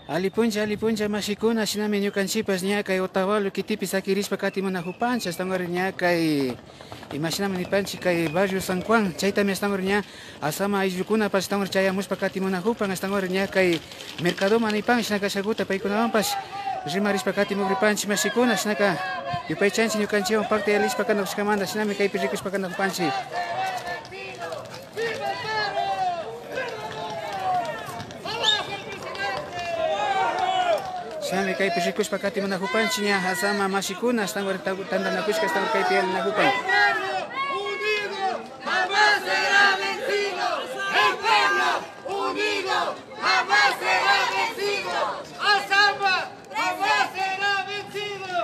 Alipuncha mashikuna shinami ñukanchipas ñakay Otavalo kitipis akirishpa katimunajupanchik astangori ñakay imashinami nipanchik kay barrio San Juan chaytami astangori ña asama ayllukunapas astangori chayamushpa katimunajupan astangori ñakay mercadoma nipan shinaka shakuta paykunawanpas rimarishpa katimugripanchik mashikuna shinaka yupaychanchik ñukanchiwan parte yalishpa kanakushkamanta shinami kaypi rikushpa kanakupanchik. Sami kaypi rikushpa katimunajupanchik ña asama mashikuna astangori tandanakushka astangori kaypi yalinajupan. Jamás será vencido, el pueblo unido jamás será vencido, Azama jamás será vencido.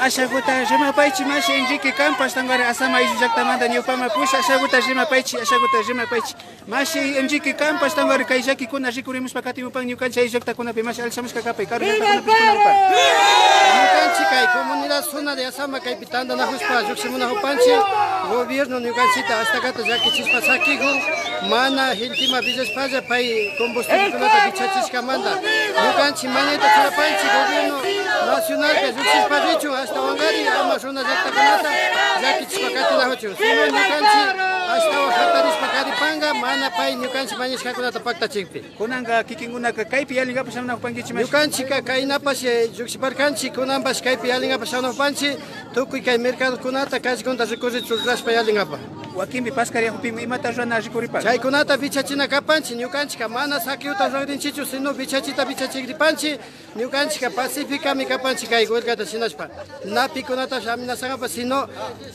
Ashaguta rimapaychi mashi Enrique Campo astangori asama ayllullaktamanta ñawpama pusha ashaguta rimapaychi mashi Enrique Campo astangori kay llakikuna rikurimushpa katimupan ñukanchik ayllullaktakunapi mashi alshamushka kapay karu llaktakunapi ñukanchik kay comunidad zona de Asama kaypi tandanajushpa lluqsimunajupanchik gobierno ñukanchikta astakata llakichispa sakikun mana hiltima villashpalla pay combustiblekunata bichachishkamanta ñukanchik manayta churapanchik gobierno nacionalka lluqsishpa richu hasta wangari ama runa llaktakunata llakichispa katinajuchu sino ñukanchik ashtawan hatarishpa karipanga mana pay ñukanchik mañashkakunata paktachikpi kunanqa kikinkunaka kaypi yalingapas shamunajupankichik ñukanchik kaynapas lluqsiparkanchik kunanpas kaypi yalingapas shamunajupanchik tukuy kay mercadokunata callekunata rikurrichu rurashpa yalingapas wakinpi paskariyakupimi imata rurana rikuripak chaykunata bichachina kapanchik ñukanchik mana saquiyuta rurrinchichu sino bichachita bichachikripanchik ñukanchik pacíficami kapanchik kay huelgata shinashpa napikunata amenazangapas sino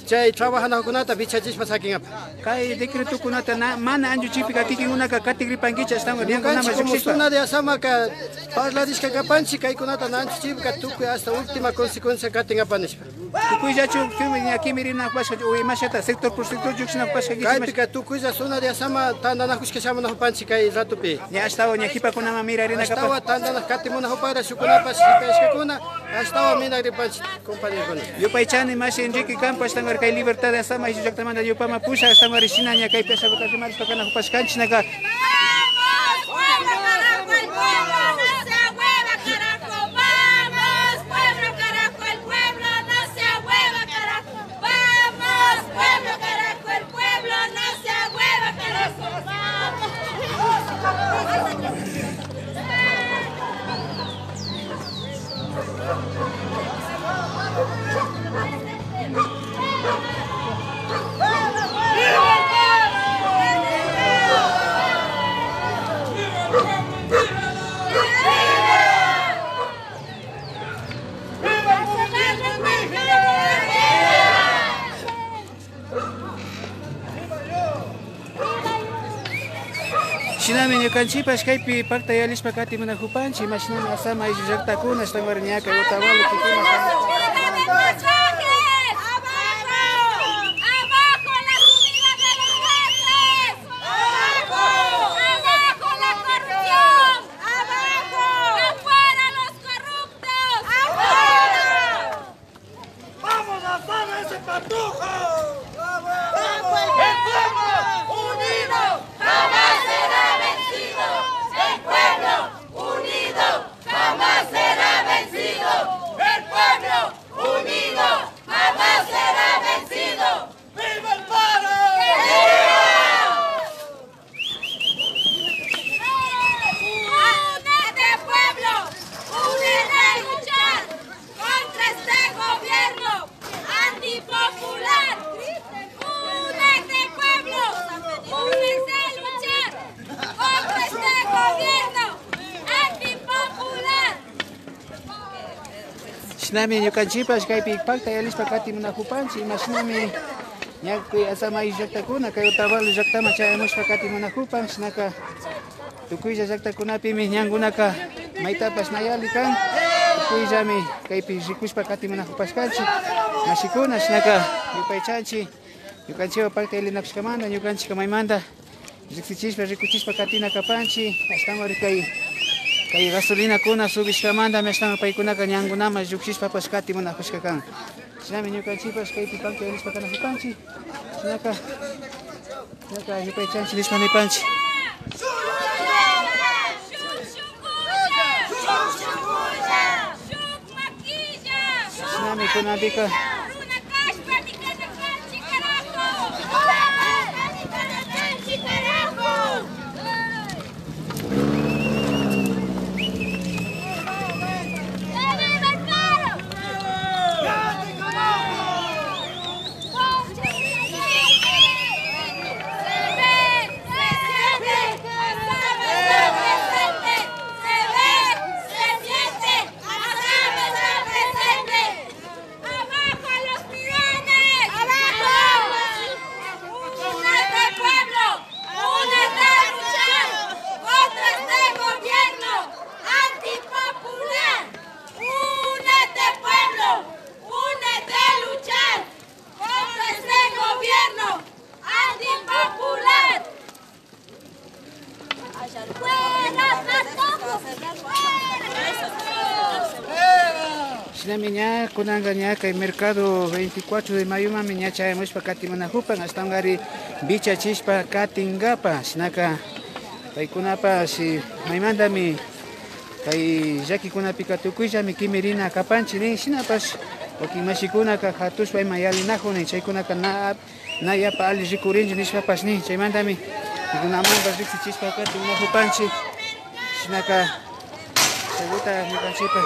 chay trabajanajukunata bichachishpa sakingapas kay decretokunata mana anlluchikpika kikinkunaka katigripankichik astangori ñukanchik como zona de Asamaka parladishka kapanchik kaykunata nanchuchipka tukuy hasta última consecuencia katingapanishpa tukuyllachu kimirinakpashka imashata sector por sector kaypika tukuylla zona de Asama tandanajushka shamunajupanchik kay ratupi ña ashtawan ña hipakunama mirarinakapa ashtawan tandanak katimunajupara shukunapas hipashkakuna ashtawan minagripanchik compañerokuna yupaychani mashi Enrique Campo astangori kay libertad de Asama ayllullaktamanta yupama pusha astangori shina ña kaypi ashakuta rimarishpa kanakupashkanchik naqa Shinami ñukanchipas kaypi paktayalispa kati munahupanchik imashnami asama ayllu llaqtakuna ashtawan ñaka Otavalo kikuna Shinami ñukanchipas kaypi paktayalispa kati munahupanchik imashnami ñakuy asama ayllu llaqtakuna kay Otavalo llaqtaman chayamushpa kati munahupan shinaka tukuylla llaqtakunapimi ñankunaka maytapas nayali kan tukuyllami kaypi rikushpa kati munahupashkanchik mashikuna shinaka yupaychanchik ñukanchikwan paktayalinakushkamanta ñukanchik maymanta riksichishpa rikuchishpa katina kapanchik ashtawan kay gasolina kuna subishkamanta ashtawan paykunaka ñankunaman llukshishpapas kati munakushka kan shinami ñukanchipas kaypi paktayalispa kanahupanchik shinaka yupaychanchik nishpa nipanchik shinami kunapika Shinami ña kunanga ña kay mercado 24 de mayo mami ña chayamushpa kati munahupan ashtawanri bichachishpa katingapa shinaka paykunapas maymantami kay llakikunapika tukuyllami kimirina kapanchik nin shinapas wakin mashikunaka hatushpa ima yalinakun nin chaykunaka na yapa ali rikurinchik nishpapas nin chaymantami kunamanpas riksichishpa kati munahupanchik shinaka chaykuta ñukanchikpa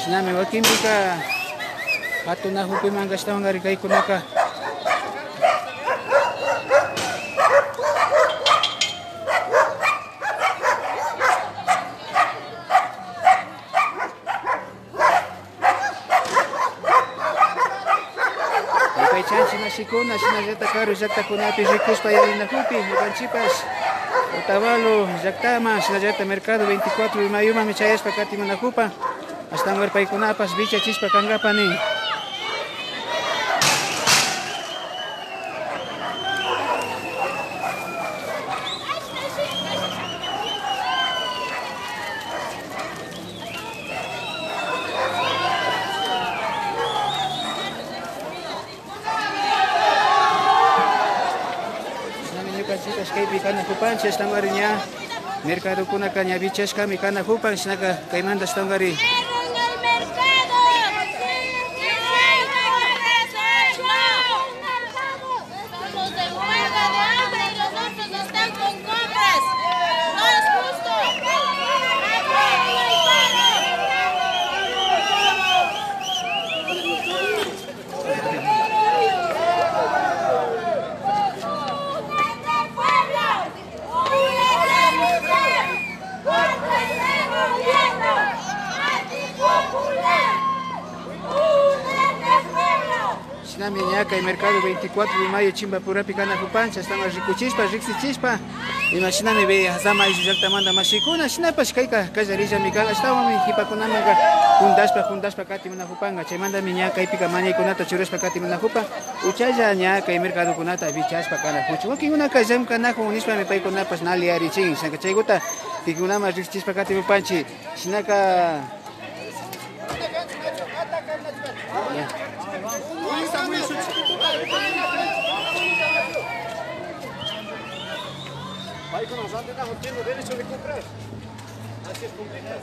shinami wakinpika hatunahupimanka ashtawanri kaykunaka yupaychanchik mashikuna shinallata karu llaqtakunapi rikushpa yalinahupi ñukanchipas Otavalo llaqtaman shinallata mercado 24 de mayuman chayashpa kati munahupan ashtawan paykunapas bichachishpa kankapa nin ñukanchipas kaypi kanahupanchik ashtawan ña mercado kunaka ña bichashkami kanahupan shinaka kaymanta ashtawanri shinami ñaka y mercado 24 de mayo chimba purapi kana hupancha estamos rikuchispa riksichispa imashinami ve hasama ayullakta manda mashikuna shinapash kayka kallarilla mikan ashtawami hipakunamaga hundashpa kati mana hupanga chaymanta ñaka ipika mañaykunata churashpa kati mana hupa uchalla ñaka y mercado kunata bichashpa kana huchu wakinkunaka llamkanaku nishpami paykunapas naliarichin shanka chaykuta tikunama riksichispa kati hupanchi shinaka Ahí con los antes no tiene derecho de comprar. Así es complicado.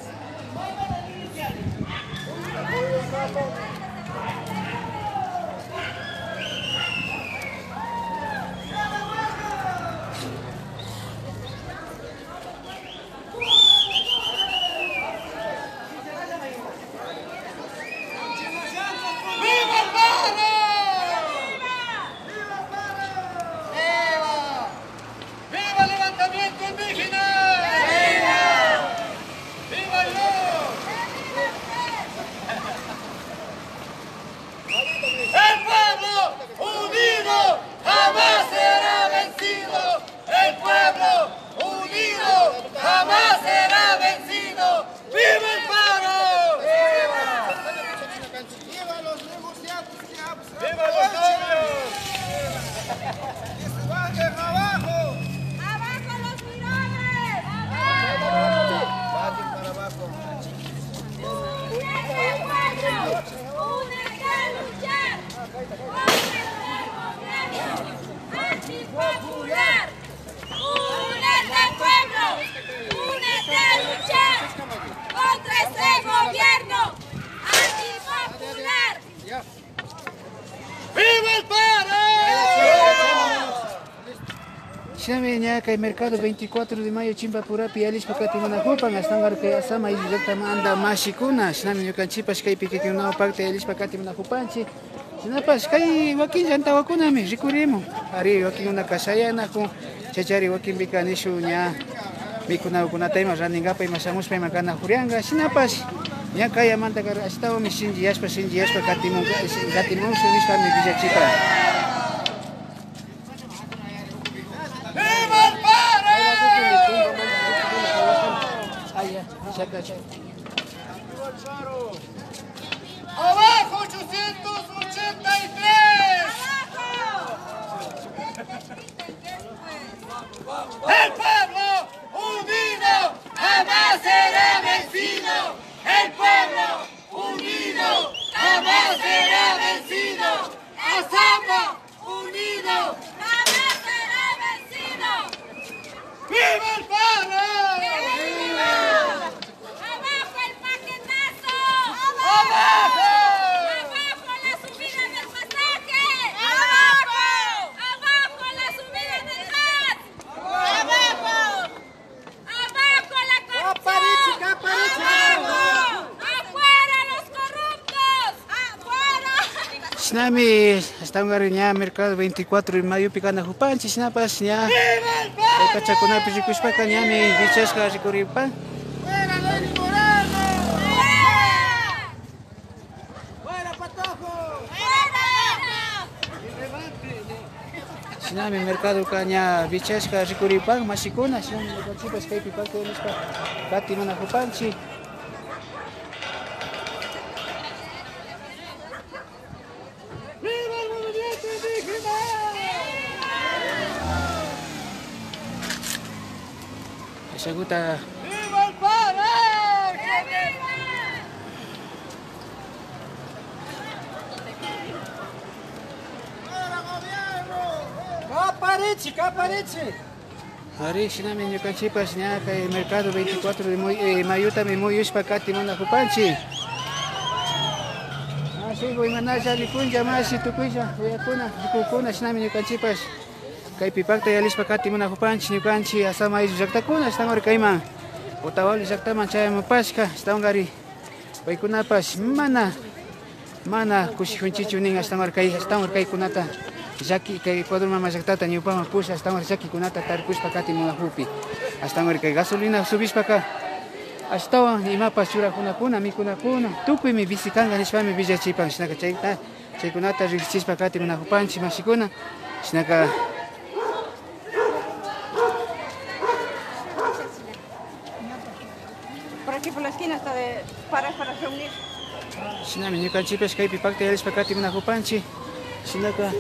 Ñaka y mercado 24 de mayo chimba purapi alishpa kati mana hupan astangar que asama ayullakta manda mashikuna shinami ñukanchipas kay pikikunawan pakta alishpa kati mana hupanchi shinapas kay wakin llantawakunami rikurimun ari wakinkuna kashayanaku chachari wakinpika nishu ña mikunakunata ima raningapa ima shamushpa ima kana hurianga shinapas ña kayamanta ashtawami shinchiyashpa katimunsu nishpami villachipa. ¡Abajo 883! ¡El pueblo unido jamás será vencido! ¡El pueblo unido jamás será vencido! ¡Azapa unido jamás será vencido! ¡Viva el paro! ¡Viva! ¡Abajo! ¡Abajo la subida del pasaje! ¡Abajo! ¡Abajo la subida del gas! ¡Abajo! ¡Abajo la corrupción! ¡Abajo! ¡Afuera los corruptos! ¡Afuera! Shinami astangar ña mercado 24 de mayo pikana hupanchi shinapas ña kachakunapi rikushpaka ñami bichashka rikuripan. Shinami mercado caña bichashka rikuripan mashikuna shinami ñukanchipas kaypi pakta alishpa kati mana hupanchi. ¡Viva el movimiento indígena! Saguta ¡Viva el paro! Kaparichi. Ari shinami ñukanchipas ña kay mercado 24 de mayuta mi muyushpa kati mana hupanchi. Asigo imanalla rikunlla masi tukuylla uyakuna rikukuna shinami ñukanchipas kaypi pakta alishpa kati mana hupanchi ñukanchi asama ayllu llaqtakuna ashtawan kayman Otavalo llaqtaman chayamupashka ashtawanqari paykunapas mana kushijunchichu nin ashtawan kaykunata llaki kay Ecuador mama llaqtata ñawpaman pusha ashtawan llakikunata tarpushpa kati munahupi ashtawan kay gasolina subishpaka astawan imapas churakunakuna mikunakuna tukuymi bisikanqa nishpami villachipan shinaka chaykunata riqsichispa kati munakupanchik mashikuna shinaka Por aquí por la esquina está de para reunir. shinami ñukanchikpas kaypi paktayalispa kati munakupanchik shinaka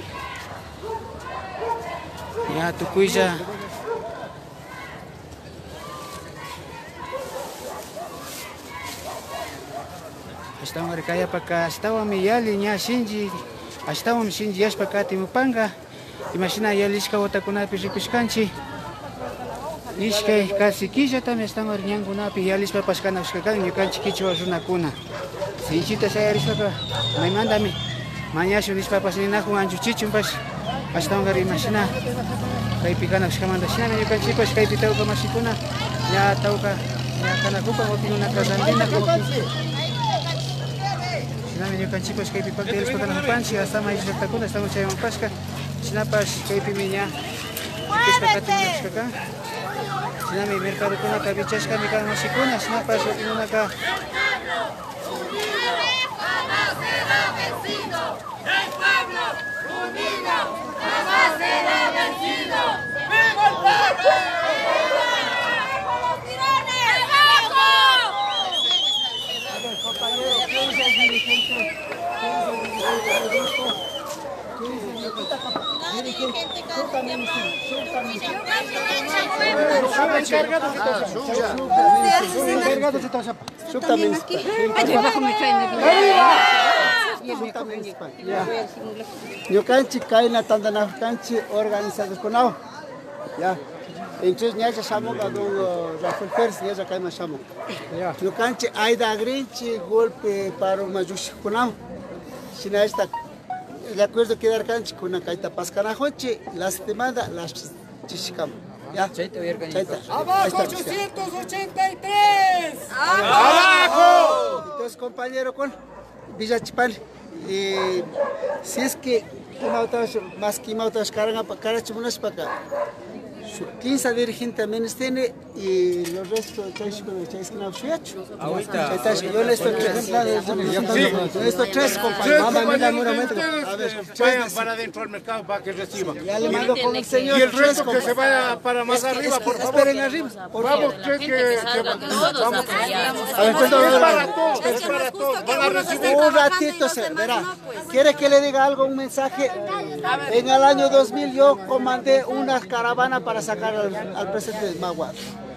ya tukuylla ashtawan rikayapaka ashtawan yali ña shinji ashtawan shinji yashpa katimupanqa imashina yalishka watakunapi rikushkanchik ishkay kasi killatami ashtawan ñankunapi yalishpa pashkanawashkakan ñukanchik kichwa runakuna sinchita sayarishpaka maymantami mañashun nishpapas ninakun anchuchichunpash ashtawan imashina kaypi kanawashkamanta shinami ñukanchikpash kaypi tawka mashikuna ña tawka ña kanakupan otinunaka randinaku Sinami ñukanchikpas kaypi paktayalispa kanakupanchik asama isllaktakuna estamos chaymanpashka shinapash kaypi miña rikushpa katimunachkaka shinami mercadokunaka bichashkami kan mashikuna shinapash otinunaka El pueblo unido jamás será vencido. ¡Viva el pueblo! ¡Los tirones! Ñukanchik kayna tandanakukanchik organizados kunaw. Ya. Entonces ñacha shamuga don Rafael Pérez ñacha kayma shamuga. Ñukanchik Aida Agrinchi golpe paro mayush kunaw. Shina esta el acuerdo que dar canchi kuna kayta paskanajochi lastimada las chichikam. Ya. ¡Abajo 883! ¡Abajo! Entonces compañero con Villachipal, si es que más que mautas cargan para carachimunas para acá, 15 dirigentes también tiene y los restos yo le estoy tres compañeros. Vayan para dentro del mercado para que reciban. Ya le mando con el señor. Y el resto que se vaya para más arriba, por favor. Esperen arriba. Vamos, vamos. Es para todos. Van a recibir. Un ratito se verá. ¿Quiere que le diga algo, un mensaje? En el año 2000 yo comandé una caravana para sacar al presidente de Magua.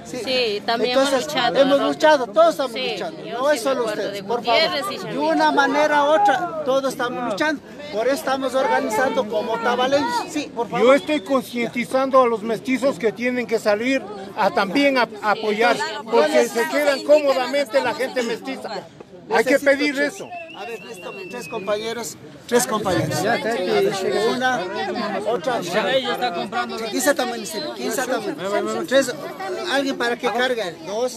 Sí, también entonces, hemos luchado, todos estamos luchando, no es solo ustedes, por favor. De una manera u otra, todos estamos luchando, por eso estamos organizando como tabaleños. Sí, por favor. Yo estoy concientizando a los mestizos que tienen que salir a también a apoyar, porque se quedan cómodamente la gente mestiza. Hay que pedir eso. A ver, listo, tres compañeros. Una, otra. Quizá también, tres, alguien para que cargue. Dos.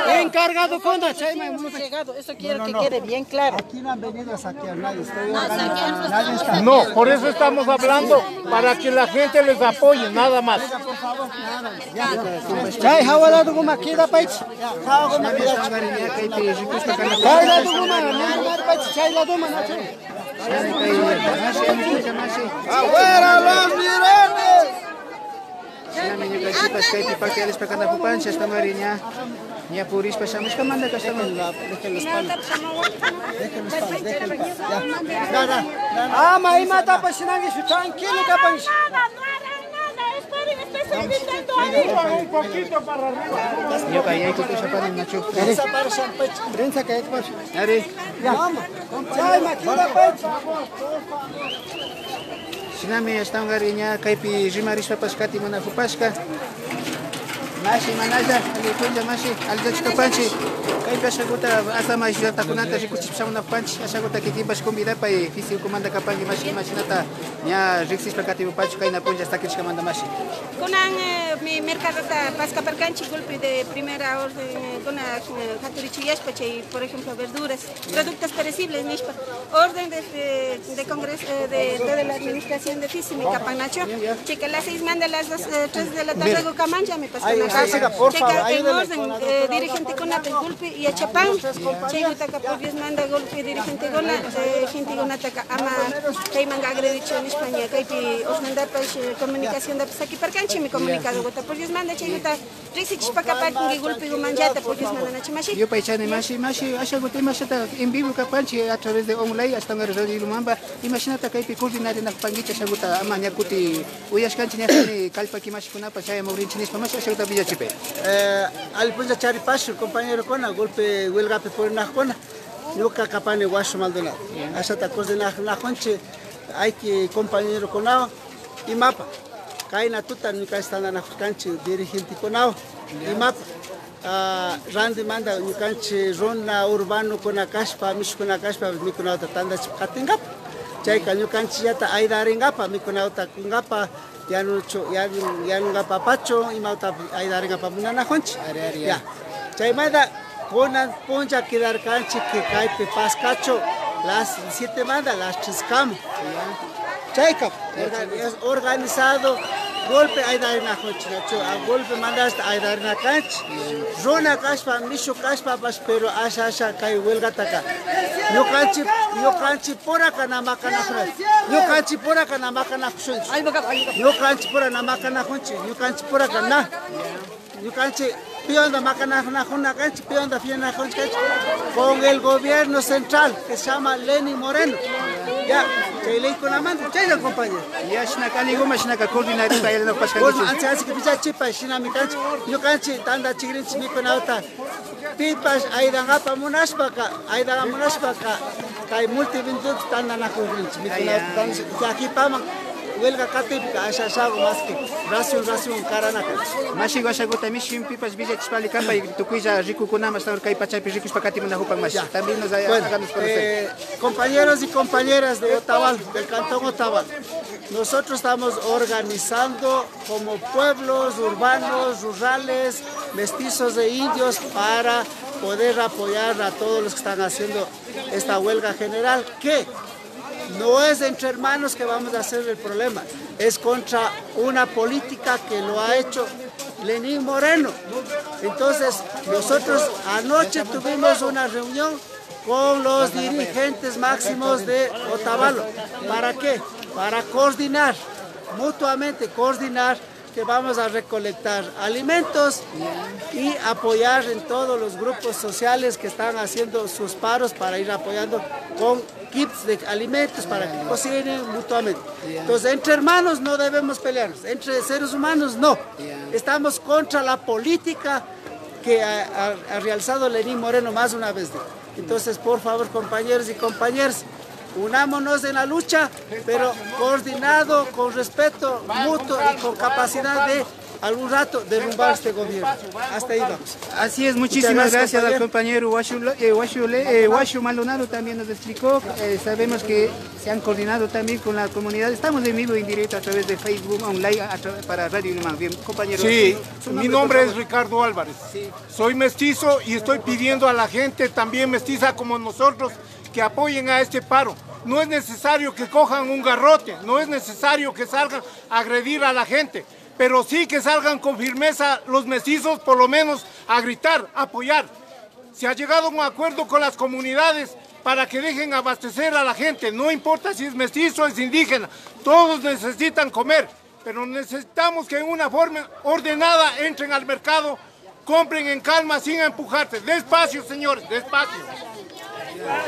Encargado con hemos llegado. Eso quiero que quede bien claro. Aquí no han venido a saquear nadie. No, por eso estamos hablando, para que la gente les apoye, nada más. Por favor, nada. Chay, hawalado guma kida paich. Hawa guma kida. Chay la guma, no paich, chay la guma na chay. ¡Afuera los mirones! Sinami ñukanchikpas kaypi paktayalispa kanakupanchik ashtawan ña purishpa shamushka manda ashtawan Déjenlos palos. Ama imata pashinangi su tranquilo kapanch. Un poquito para arriba. ñuka yaykukusha parin nachu Prensa que es pues. ari Chay makida paich. shinami ashtawan ña kaypi rimarishpapas kati munakupashka mashi manalla alikunlla mashi allachikapanchik Kaypi ashaguta asama llaqtakunata rikuchishpamunapanchik ashaguta kikinpas convidapa fisiukumanta kapanki mashinata ña riqsishpa katimupanchik kayna punlla hasta kirishkamanta mashi. Kunan mi mercadota pascaparcanchi golpe de primera orden kuna haturichiyashpa chay por ejemplo verduras, productos perecibles nishpa orden de congreso de la administración de Fisimi Capanacho, chica las 6 manda las 3 de la tarde go Camanja me pasó una casa, chica en orden dirigente con golpe y a Chapán, chica taka por 10 manda golpe dirigente gona gente gona taka ama kay manga agredicho en España kay osnanda pues comunicación da aquí parcanchi mi comunicado gota por 10 manda chica rixich pakapaki ngi golpe go manjata por 10 manda na chimashi Yo paichane mashi ashaguta imashata en vivo kapanchi a través de online hasta en radio Lumamba imagínate kaypi coordinar na pangicha ashaguta ama ñakuti uyashkanchi ñaqani kalpaki mashikunapa chaya maurinchinispa mashi ashaguta villachipe Alpunja charipash compañero kona golpe huelgape por najona nunca capane guacho Maldonado hasta tacos de najonche hay que compañero conao y mapa kaina tuta nunca están na canche dirigente conao y mapa randi manda nukanche rona urbano kona kashpa mish kona kashpa mikunao tanda katingap chay kanyukanche yata aidaringapa mikunao takungapa ya ngapa pacho y mauta aidaringapa munana jonche ya chay manda ponan ponja quedar canche que caipe pascacho las 7 manda las 3 cam chayka es organizado golpe aidarina jonche a golpe mandas aidarina canche rona kashpa misho kashpa pas pero asha kai huelga taka yo canchi pora kana makana jonche yo canchi pora kana makana jonche yo canchi pora na makana jonche yo canchi pora kana yo canchi pionda makana jona canchi pionda fiena jonche con el gobierno central que se llama Lenín Moreno ya que le con la mano ya compañero ya shnakani goma shnaka coordinar esta ya no pasa nada antes así que picha chipa shina mi canchi yo canchi tanda chigrin mi con auta pipas aidangapa munashpaka kai multivindut tanda na coordinar mi con auta aquí pama huelga catípica asha sago más que ración carana mashi washaguta mishim pipas villa chispali kapa y tukuya riku kunama hasta kai pachapi riku spakati munahupan mashi también nos hagamos conocer compañeros y compañeras de Otavalo, del cantón Otavalo, nosotros estamos organizando como pueblos urbanos, rurales, mestizos de indios para poder apoyar a todos los que están haciendo esta huelga general, que no es entre hermanos que vamos a hacer el problema, es contra una política que lo ha hecho Lenín Moreno. Entonces, nosotros anoche tuvimos una reunión con los dirigentes máximos de Otavalo. ¿Para qué? Para coordinar, mutuamente coordinar que vamos a recolectar alimentos y apoyar en todos los grupos sociales que están haciendo sus paros para ir apoyando con kits de alimentos para que cocinen mutuamente. Entonces, entre hermanos no debemos pelearnos, entre seres humanos no. Estamos contra la política que ha realizado Lenín Moreno más una vez. Entonces, por favor, compañeros y compañeras, unámonos en la lucha, pero coordinado, con respeto mutuo y con capacidad de algún rato derrumbar este gobierno. Hasta ahí vamos. Así es, muchísimas gracias al compañero Washu Maldonado, también nos explicó. Sabemos que se han coordinado también con la comunidad. Estamos en vivo y en directo a través de Facebook Online para Radio Lumán. Bien, compañero. Sí, mi nombre es Ricardo Álvarez. Sí. Soy mestizo y estoy pidiendo a la gente también mestiza como nosotros que apoyen a este paro. No es necesario que cojan un garrote, no es necesario que salgan a agredir a la gente, pero sí que salgan con firmeza los mestizos, por lo menos a gritar, a apoyar. Se ha llegado a un acuerdo con las comunidades para que dejen abastecer a la gente, no importa si es mestizo o es indígena, todos necesitan comer, pero necesitamos que en una forma ordenada entren al mercado, compren en calma sin empujarse. Despacio, señores, despacio.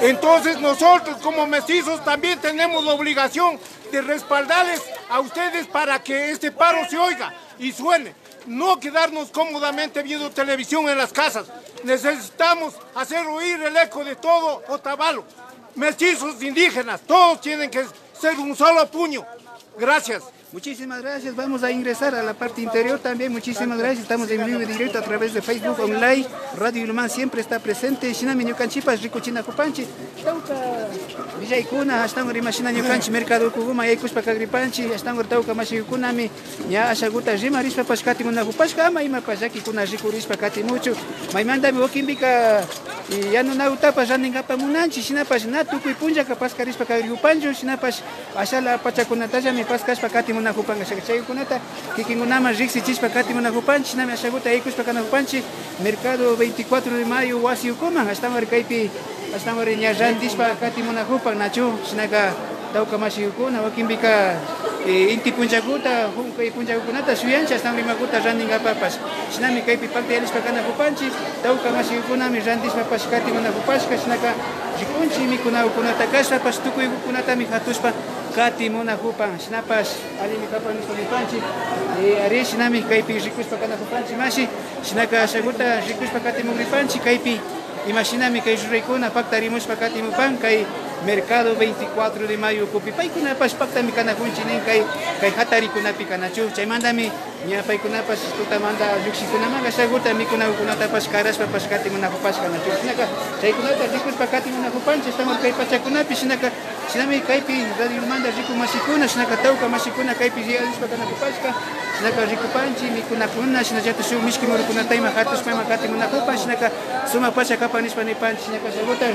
Entonces nosotros como mestizos también tenemos la obligación de respaldarles a ustedes para que este paro se oiga y suene. No quedarnos cómodamente viendo televisión en las casas. Necesitamos hacer oír el eco de todo Otavalo. Mestizos, indígenas, todos tienen que ser un solo puño. Gracias. Muchísimas gracias, vamos a ingresar a la parte interior también, muchísimas gracias, estamos en vivo y directo a través de Facebook Online, Radio Ilumán siempre está presente, Shinami Ñucanchipas, Ricuchina Cupanchi, Tauca Villaykuna, Astangor Rimashina Ñucanchi, Mercado Kuguma, Yaykuspa Kagripanchi, Astangor Tauca Mashikunami, Ña Ashaguta Rima, Rispa Pashkati Munahupashka, Ama Ima Pashaki Kuna Riku Rispa Kati Mucho, Maimandami Okimbika, y ya no Nautapas, Randingapa Munanchi, Shinapas Natuku y Punja, Capasca Rispa Kagripancho, Shinapas, Ashala Pachakunataja, mi Pascaspa Kati Munahupanga, Shakachaykunata, Kikingunama, Rixi Chispa Kati Munahupanchi, Nami Ashaguta, Yaykuspa Kanahupanchi, Mercado 24 de mayo, Wasi Ukuma, Astangor Kaipi, Astangor Ñarran Dispa Kati Munahupan, Nachu, Shinaka, Tauka Mashikuna, Wakimbika, Inti Punjakuta, Hunkai Punjakunata, Suyancha, Astangor Makuta, Randinga Papas, Shinami Kaipi Pakti Alispa Kanahupanchi, Tauka Mashikuna, Mirandis Papas Kati Munahupashka, Shinaka, Jikunchi, Mikuna Ukunata Kasha, Pastuku Ukunata, Mihatuspa, Kati Munahupan, Shinapas, Alimi Kapan Panchi, Ari Shinami Kaipi, Rikuspa Kanahupanchi, Mashi, Shinaka Shaguta, Rikuspa Kati Mugripanchi, Kaipi, Imaginami que Jurikuna pactarimos pakati mupan kai Mercado 24 de mayo kupi paikuna pas pacta mi kana kunchinin kai hatari kuna pikanachu chaymandami nya paikuna pas tuta manda yuxikuna manga saguta mikuna kunata pas karas pas kati muna pas kanachu sinaka chaykunata rikus pakati muna kupanche estamos kai pachakuna pisinaka sinami kaipi radio manda riku masikuna sinaka tauka masikuna kaipi rialis pakana kupaska sinaka rikupanchi mikuna kunna sinajata su miski murukuna taima hatus pema kati muna kupan sinaka suma pacha kapanis panipanchi sinaka saguta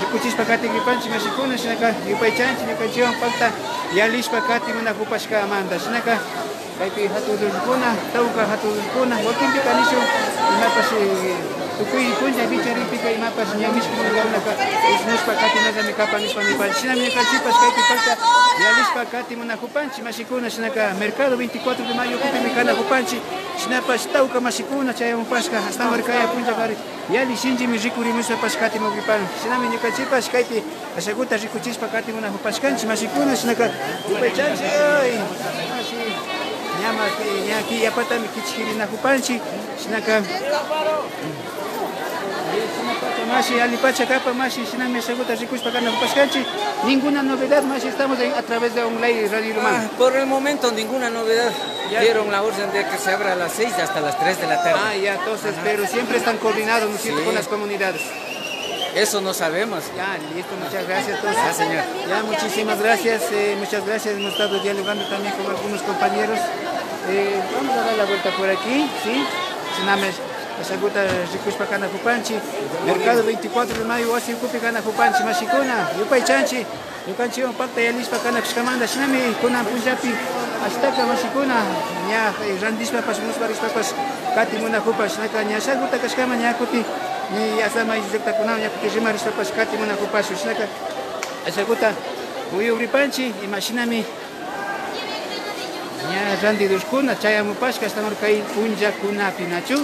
rikuchis pakati ripanchi masikuna sinaka yupai chanchi sinaka jiwan pakta yalis pakati muna kupaska amanda sinaka kaipi hatudulkuna tauka hatudulkuna wakin pikanisyo imapas tukui punja bichari pika imapas nyamis kumulana ka isnus pakati naza mikapanis panipanchi sinami kalchipas kaipi pakta yalis pakati muna kupanchi masikuna sinaka Mercado 24 de mayo kupi mikana kupanchi sinapas tauka masikuna chaya mupaska hasta markaya punja kari yali shinji mi rikuri musa paskati mogipan sinami nyakachipas kaipi asaguta rikuchis pakati muna kupaskanchi masikuna sinaka upechanchi ay nyama nyaki yapata mikichiri na kupanchi sinaka Mashi, alipacha capa, Mashi, sinami asaguta rikus pakana kupaskanchi ninguna novedad, Mashi, estamos a través de online Radio Ilumán. Por el momento ninguna novedad. Dieron la orden de que se abra a las 6 hasta las 3 de la tarde. Ah, ya, entonces, pero siempre están coordinados, ¿no es cierto?, con las comunidades. Eso no sabemos. Ya, listo, muchas gracias. Entonces, ya, señor. Ya, muchísimas gracias, muchas gracias. Hemos estado dialogando también con algunos compañeros. Vamos a dar la vuelta por aquí, ¿sí? Siname asaguta rikus pakana kupanchi, Mercado 24 de mayo, wasi kupi kana kupanchi, Mashikuna, yupai chanchi, yukanchi on pakta yalis pakana kuskamanda, sinami kuna punjapi, astaka Mashikuna, nya randis papas, musbaris papas, kati muna kupas, naka nya asaguta kaskama nya kupi, ni asama izekta kuna nya kupi rimaris papas, kati muna kupas, sinaka asaguta uyu ripanchi, imaginami nya randi duskuna, chaya mupaska, estamos kai punja kuna pinachu.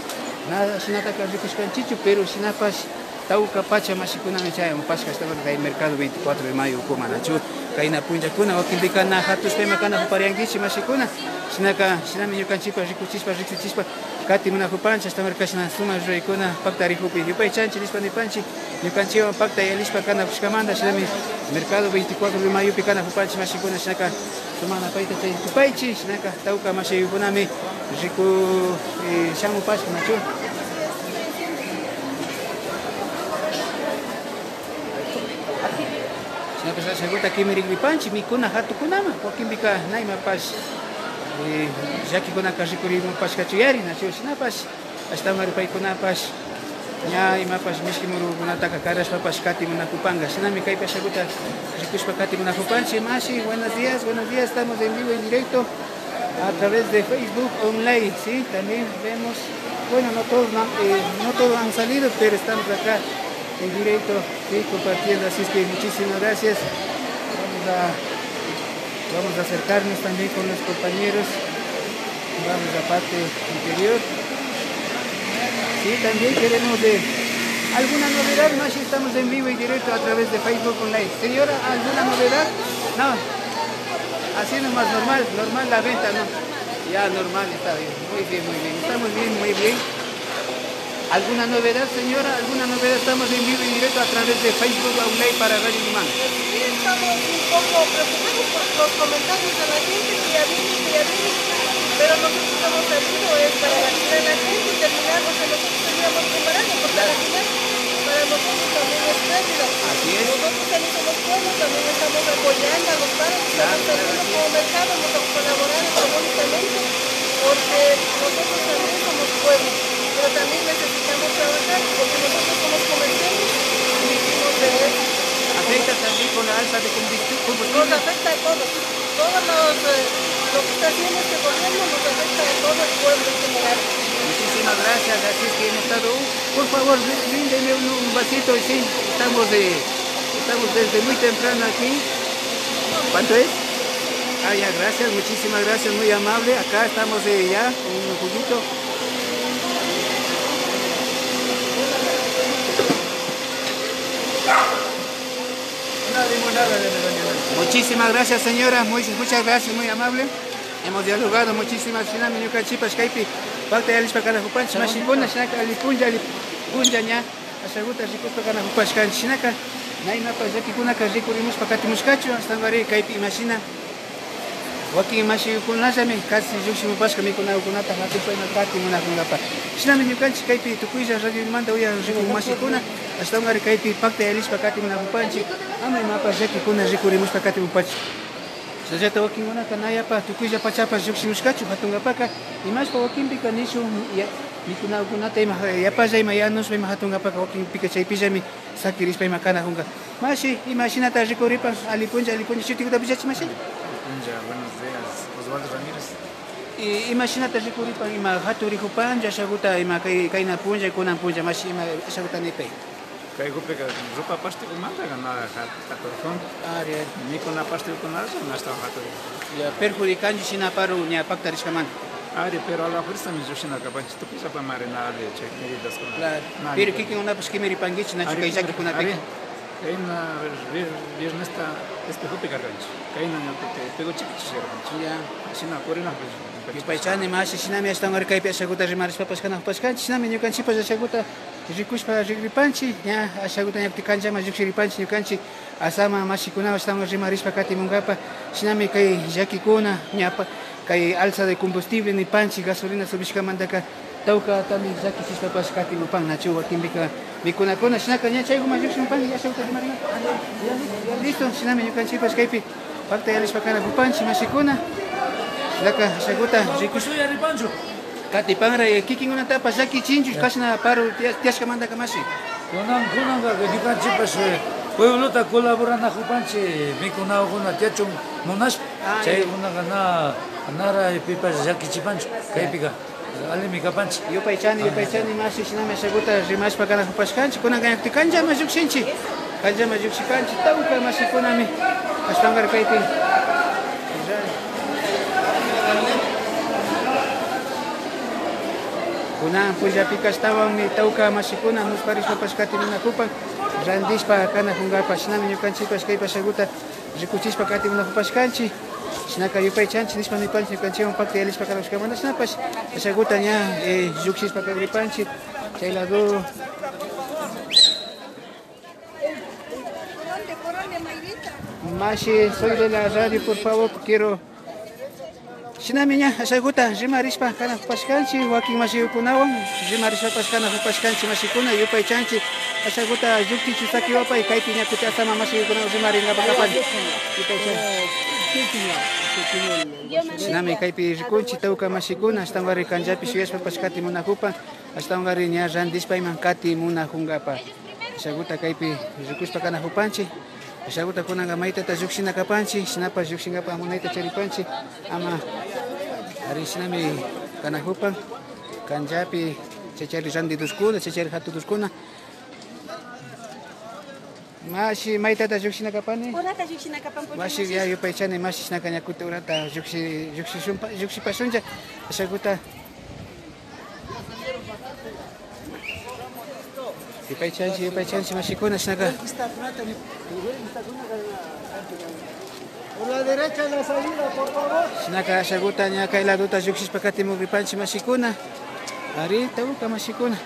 Nada, sinataka rikuskanchichu, pero sinapas tauka pacha masikuna chaya mupaska estaba kai Mercado 24 de mayo kumanachu kaina punja kuna wakimbikana hatus pema kana hupariangichi masikuna sinaka sinami yukanchipa rikuchispa kati muna hupancha estaba kasna suma joikuna pakta rikupi yupai chanchi lispa ni panchi yukanchiwa pakta yalispa kana kuskamanda sinami Mercado 24 de mayo pikana hupanchi masikuna sinaka sumana paita chay tupaichi sinaka tauka masiyukunami riku shamu paska nachu. Saguta que mirigripanchi mikuna hatukunama wakimbika naima pas jaki kuna kashikuri pas kachuyari nacho sinapas hasta maripai kuna pas nya imapas miski muru kunataka karas papas kati munakupanga sinami kai pasaguta rikus pakati munakupanchi. Mashi, buenos días, estamos en vivo en directo a través de Facebook Online, sí, también vemos, bueno, no todos han salido, pero estamos acá en directo, sí, compartiendo, así es que muchísimas gracias. Vamos a acercarnos también con los compañeros. Vamos a la parte interior. Sí, también queremos de alguna novedad, más si estamos en vivo y directo a través de Facebook Online. Señora, ¿alguna novedad? No. Así nomás, normal la venta, ¿no? Ya, normal, está bien. Muy bien. Estamos bien, muy bien. ¿Alguna novedad, señora? ¿Alguna novedad? Estamos en vivo y directo a través de Facebook Aulay para Radio Limán. Sí, estamos un poco preocupados por los comentarios de la gente que ya viene, pero nosotros estamos saliendo es para vacunar a la gente y terminar lo que nosotros teníamos preparado, porque al final para nosotros también es pérdida. Así es. Nosotros también somos pueblos, también estamos apoyando a los padres, estamos saliendo como mercado, vamos a colaborar económicamente, porque nosotros también somos pueblos, pero también necesitamos trabajar, porque nosotros somos comerciantes y vivimos de eso. ¿Afecta también con la alza de combustible? Nos afecta a todos, lo que está haciendo este gobierno nos afecta a todo el pueblo en general. Muchísimas gracias, así es que hemos estado, por favor, bríndeme un vasito, sí, estamos desde muy temprano aquí. ¿Cuánto es? Ah, ya, gracias, muchísimas gracias, muy amable, acá estamos ya con un juguito. Muchísimas gracias, señora, muchas gracias, muy amable. Hemos dialogado muchísimas sinami ñuka chipas kaypi pakta yalispa kana hupanchik mashikuna shinaka alipunlla ña ashaguta rikuspa kana hupashkanchik shinaka naymapas llakikunaka rikurimuspa katimushkachu astanwari kaypi imashina wakin mashikukunallami kasi llukshimuspashka mikunakunata hatupa ima katimunakunapa shinami ñukanchik kaypi tukuylla radioymanta uya rikuk mashikuna astanwari kaypi pakta yalispa katimunahupanchik ama imapas llakikuna rikurimuspa katimupanchik. Sajata wakinkunaka nayapa tukuylla pachapas llukshimushkachu hatungapaka imashpa wakinpika nishu mikunakunata ima yapalla ima yanuspa ima hatungapaka wakinpika chaypillami sakirispa ima kanajunka. Mashi imashinata rikuripan alipunlla shutikutapi yachi mashi? Buenos días, Osvaldo Ramírez. Imashinata rikuripan ima haturikupanja shaguta ima kayna punlla kunan punlla mashi ima shaguta nipay. Kay gupeka rupa pastikumanta gana haturkun. Ari Mikuna pastikunarja nasta hatur. ya perjudicanju shina paru nya pakta rishkaman. Ari pero a la fuerza mi jushina kapach tu pisa pa marina de check medidas con. Claro. Pero kiki una pues que me ripangichi na chuka izaki kuna pe. Kayna viernes este gupeka ganch. Kayna no te pego chiquichero. Ya. Shina corina pues. Paichani mashi shinami ashtangari kaypi ashaguta rimaris papas kana pashkanchi shinami ñukanchipas ashaguta rikushpa rikripanchi ña ashaguta ñaktikanchama lluksiripanchi ñukanchi asama mashikunawan ashtangari rimarispa katimunkapa shinami kay llakikuna ñapa kay alza de combustible nipanchi gasolina subishkamantaka tawka tami llakichispapas katimupan nachu wakinpika mikunakuna shinaka ña chaykuman llukshimupanki ashaguta rimarin listo shinami ñukanchipas kaypi pakta yalispa kana pupanchi mashikuna laka shaguta Rikusuya ripancho. katipangra kikinkunata pasaki chinchu kasna paru tiashkamanta kamashi. Kunan ga ripanchi pas pueblota colaborana jupanchi mikunawkuna tiachun monash. Chay una nara pipas yakichipancho kaypika. Alimi kapanchi. Yupaychani mashi shinami shaguta rimashpa kana hupashkanchi kunan ganakti kanja majukshinchi. Kanja majukshikanchi tawka mashi kunami ashtangar kaypi. Kuna pullapika estaban mi tawka mashikuna musparispa pashkati munakupan randishpa kana hungapas shinami ñukanchipas kaypa shaguta rikuchispa kati munakupashkanchi shinaka yupaychanchi nishpa nipanchi ñukanchiwan pakta yalispa karushkamanta shinapas shaguta ña llukshispa kagripanchi chay lado Mashi, soy de la radio, por favor, quiero shinami ña ashaguta rimarishpa kana hupashkanchi wakin mashikunawan rimarishpa pashkana hupashkanchi mashikuna yupaychanchi ashaguta lluktichu sakiwapay kaypi ña kuti asama mashikunawan rimarinkapan shinami kaypi rikunchi tawka mashikuna ashtanwari kanllapi shuyashpa pashkati munakupan ashtanwari ña randishpa iman kati munajunkapa ashaguta kaypi rikushpa kana hupanchi ashaguta kunanga maytata llukshina kapanchi shinapas llukshinkapa munayta charipanchi ama ari shinami kanahupan kanllapi chaychari randiduskuna chaychari hatuduskuna mashi maytata llukshina kapani Urata lluksina kapan mashi ya yupaychani mashi shinaka ñakuti urata llukshipashuncha ashaguta yupaychanchi mashikuna shinaka Por la derecha en la salida, por favor. shinaka ashaguta ña kay laduta llukshishpa katimunkripanchi mashikuna ari tawka mashikuna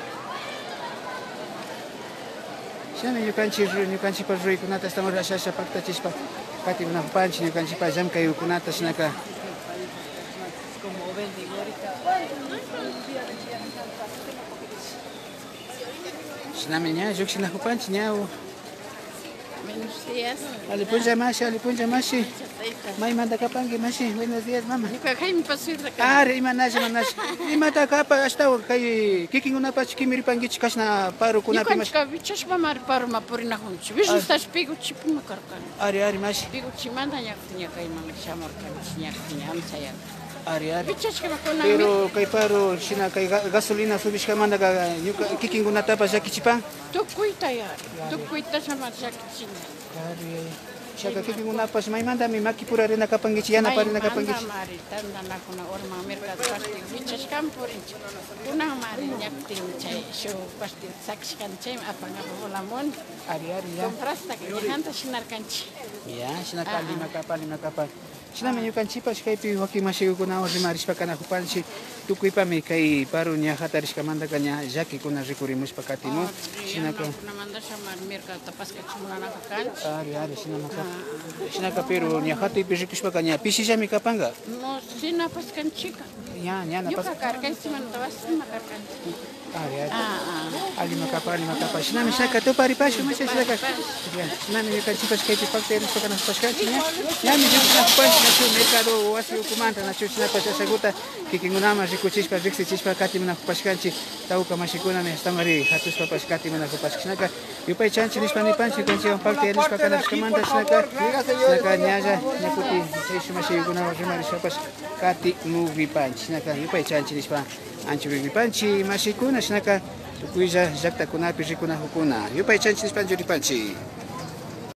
Shinami ñukanchikpa ruraykunata estamos rashasha paktachishpa kati munahupanchik ñukanchikpa llamkayukunata shinaka. Shinami ña lluksinahupanchik ña. Buenos días. Alipuncha mashi. May manda kapangi mashi. Buenos días, mama. Jaime Pasurra. Imanashi. Imata kapa hasta kay kikingunapas kimiripangichi kashna paru kunapi mashi. Yukanchika bichas mamar paru mapurina hunchi. Bisu estás pigu chipuma karkan. Ari mashi. Pigu chimanda yaktinya kay mama chamor kan yaktinya amsaya. Ari. Bichas kama kona. Pero kay paru shina kay gasolina subish kamanda ka kikingunata pa yakichipan. Tukuita ya. Tukuita sama yakichinya. Ari. Shaka kikingunapas may manda mi makipura rin nakapangichi yana pa rin nakapangichi. Mari tanda na kuna orma merkado pasti bichas kampurinchi. Kuna mari yaktin chay show pasti sakskan chay apa ngabolamon. Ari ya. Komprasta kay hanta sinar kanchi. Ya, sinaka lima kapal. Sinami ñukanchipas kaypi wakimashiykuna rimarishpa kanahupanchik tukuypami kay paru ña hatarishka mandaka ña llakikuna rikurimushpa katimun shinaka ari shinaka pero ña hatuypi rikushpaka ña pishillami kapanga no sina paskanchika ña yuka karkaysimanta wasima karkanchik alima kapa shinami shaka tuparipashu masha shaka shinami ñukanchipas kaypi pakta rishpa kanahupanchik ñami lluksinahupanchik nachu mercado wasi ukumanta nachu chinapas asaguta kikinkunaman rikuchishpa riksichishpa kati munakupashkanchik tawka mashikuna estangari hatushpa pashkati munakupashka shinaka yupay chanchi nishpa nipanchik kanchiwan pakta rishpa kanashkamanta shinaka ñalla ñakuti chayshu mashikunawan rimarishpapas kati mugipanchik shinaka yupay chanchi nishpa anchu ripanchik mashikuna shinaka tukuylla llaktakunapi rikunahukuna yupay chanchi nishpa ripanchik